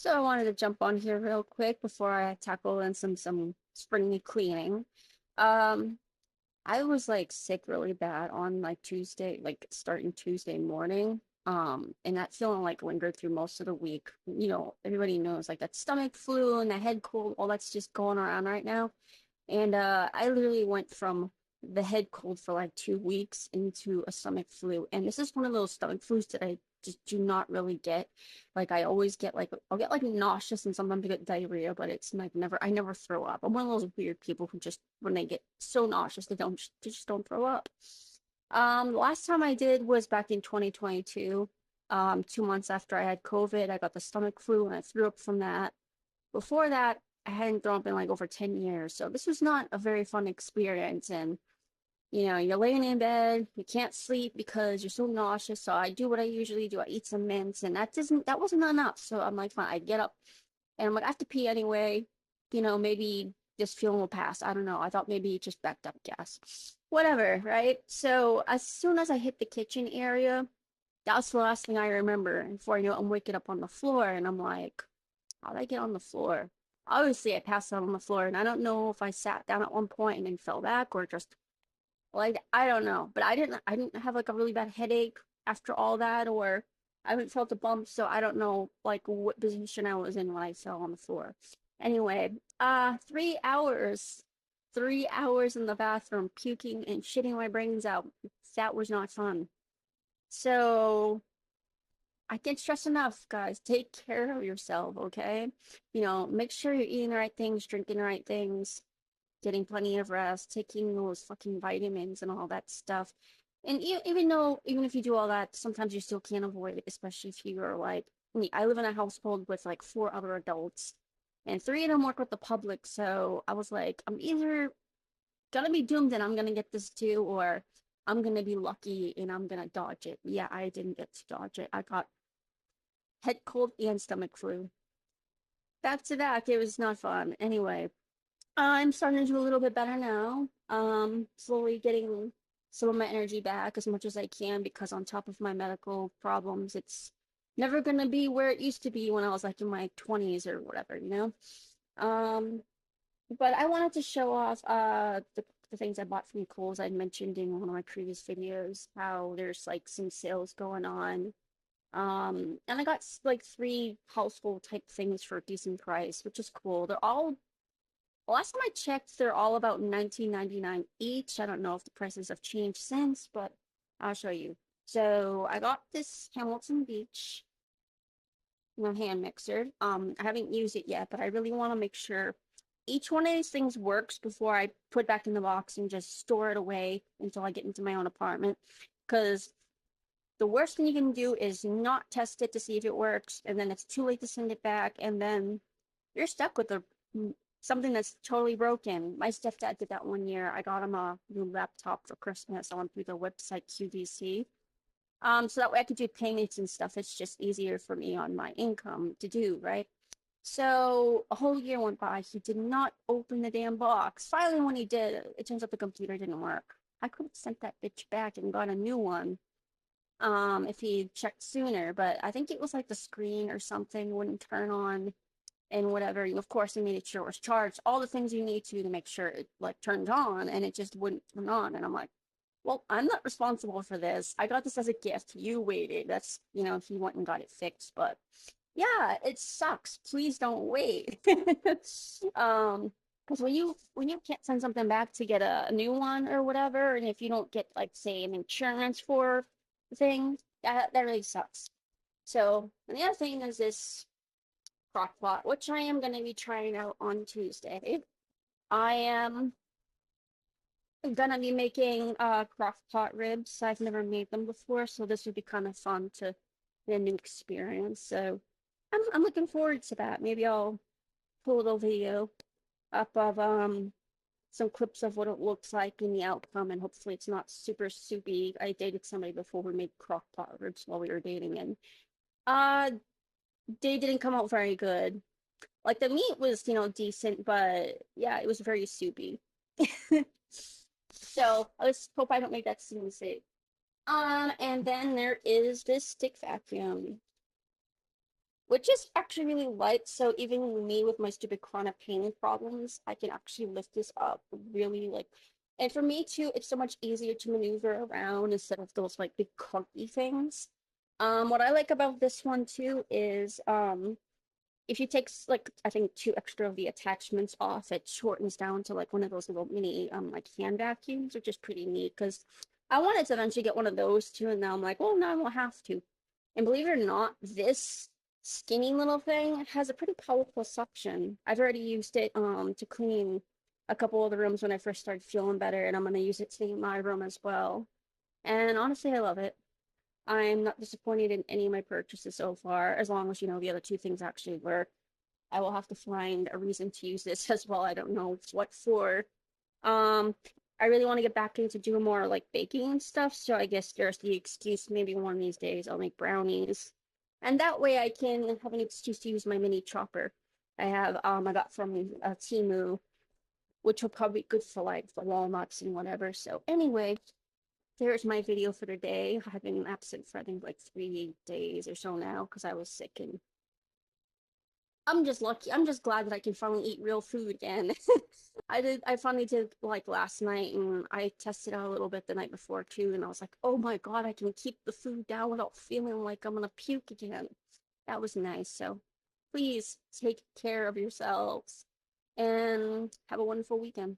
So I wanted to jump on here real quick before I tackle in some springy cleaning. Um, I was like sick really bad on like Tuesday, like starting Tuesday morning. And that feeling like lingered through most of the week. Everybody knows like that stomach flu and the head cold, all that's just going around right now. And I literally went from the head cold for like 2 weeks into a stomach flu. And this is one of those stomach flus that I just do not really get. Like I always get like I'll get like nauseous and sometimes I get diarrhea, but it's like I never throw up. I'm one of those weird people who just when they get so nauseous they just don't throw up. The last time I did was back in 2022. 2 months after I had COVID, I got the stomach flu and I threw up from that. Before that, I hadn't thrown up in like over 10 years. So this was not a very fun experience. And, you're laying in bed, you can't sleep because you're so nauseous. So I do what I usually do. I eat some mints and that wasn't enough. So I'm like, fine, I get up and I'm like, I have to pee anyway. Maybe this feeling will pass. I don't know. I thought maybe it just backed up gas. Whatever, right? So as soon as I hit the kitchen area, that's the last thing I remember. And before I know it, I'm waking up on the floor and I'm like, how'd I get on the floor? Obviously, I passed out on the floor, and I don't know if I sat down at one point and then fell back or just like I don't know. But I didn't have like a really bad headache after all that, or I haven't felt a bump, so I don't know like what position I was in when I fell on the floor. Anyway, 3 hours, 3 hours in the bathroom, puking and shitting my brains out. That was not fun. So I can't stress enough, guys. Take care of yourself, okay? Make sure you're eating the right things, drinking the right things, getting plenty of rest, taking those fucking vitamins and all that stuff. And even if you do all that, sometimes you still can't avoid it, especially if you are like me. I live in a household with like four other adults, and three of them work with the public. So I was like, I'm either gonna be doomed and I'm gonna get this too, or I'm gonna be lucky and I'm gonna dodge it. Yeah, I didn't get to dodge it. I got head cold and stomach flu. Back to back, it was not fun. Anyway, I'm starting to do a little bit better now. Slowly getting some of my energy back as much as I can because on top of my medical problems, it's never gonna be where it used to be when I was like in my 20s or whatever. Um, but I wanted to show off the things I bought from Kohl's. I'd mentioned in one of my previous videos how there's like some sales going on. And I got like three household type things for a decent price, which is cool. They're all last time I checked, they're all about 19.99 each. I don't know if the prices have changed since, but I'll show you. So I got this Hamilton Beach, hand mixer. I haven't used it yet, but I really want to make sure each one of these things works before I put back in the box and just store it away until I get into my own apartment. Because the worst thing you can do is not test it to see if it works, and then it's too late to send it back, and then you're stuck with something that's totally broken. My stepdad did that one year. I got him a new laptop for Christmas. I went through the website QVC. So that way I could do payments and stuff. It's just easier for me on my income to do, right? So a whole year went by. He did not open the damn box. Finally, when he did, it turns out the computer didn't work. I could have sent that bitch back and got a new one if he checked sooner, but I think it was like the screen or something wouldn't turn on and whatever. Of course, you made sure it was charged, all the things you need to make sure it like turned on, and it just wouldn't turn on. And I'm like, well, I'm not responsible for this. I got this as a gift. You waited. That's if you went and got it fixed. But yeah, it sucks. Please don't wait. Because when you can't send something back to get a new one or whatever, and if you don't get like say an insurance for the thing, that really sucks. So and the other thing is this crock pot, which I am going to be trying out on Tuesday. I am gonna be making crock pot ribs. I've never made them before, so this would be kind of fun to a new experience. So I'm looking forward to that. Maybe I'll pull a little video up of some clips of what it looks like in the outcome, and hopefully it's not super soupy. I dated somebody before who made crock pot ribs while we were dating, and uh they didn't come out very good. Like the meat was, decent, but yeah, it was very soupy. So let's hope I don't make that same mistake. And then there is this stick vacuum. which is actually really light. So even me with my stupid chronic pain problems, I can actually lift this up really like. And for me too, it's so much easier to maneuver around instead of those like big clunky things. What I like about this one too is if you take like I think two extra of the attachments off, it shortens down to like one of those little mini like hand vacuums, which is pretty neat because I wanted to eventually get one of those too, and now I'm like, well, now I won't have to. And believe it or not, this skinny little thing has a pretty powerful suction. I've already used it to clean a couple of the rooms when I first started feeling better, and I'm gonna use it to clean my room as well. And honestly, I love it. I'm not disappointed in any of my purchases so far, as long as you know the other two things actually work. I will have to find a reason to use this as well. I don't know what for. Um, I really want to get back into doing more like baking and stuff, so I guess there's the excuse maybe one of these days I'll make brownies. And that way I can have an excuse to use my mini chopper. I got from Temu, which will probably be good for like the walnuts and whatever. So anyway, there's my video for the day. I've been absent for I think like 3 days or so now because I was sick and I'm just lucky. I'm just glad that I can finally eat real food again. I finally did like last night and I tested out a little bit the night before too, and I was like, oh my God, I can keep the food down without feeling like I'm gonna puke again. That was nice. So please take care of yourselves and have a wonderful weekend.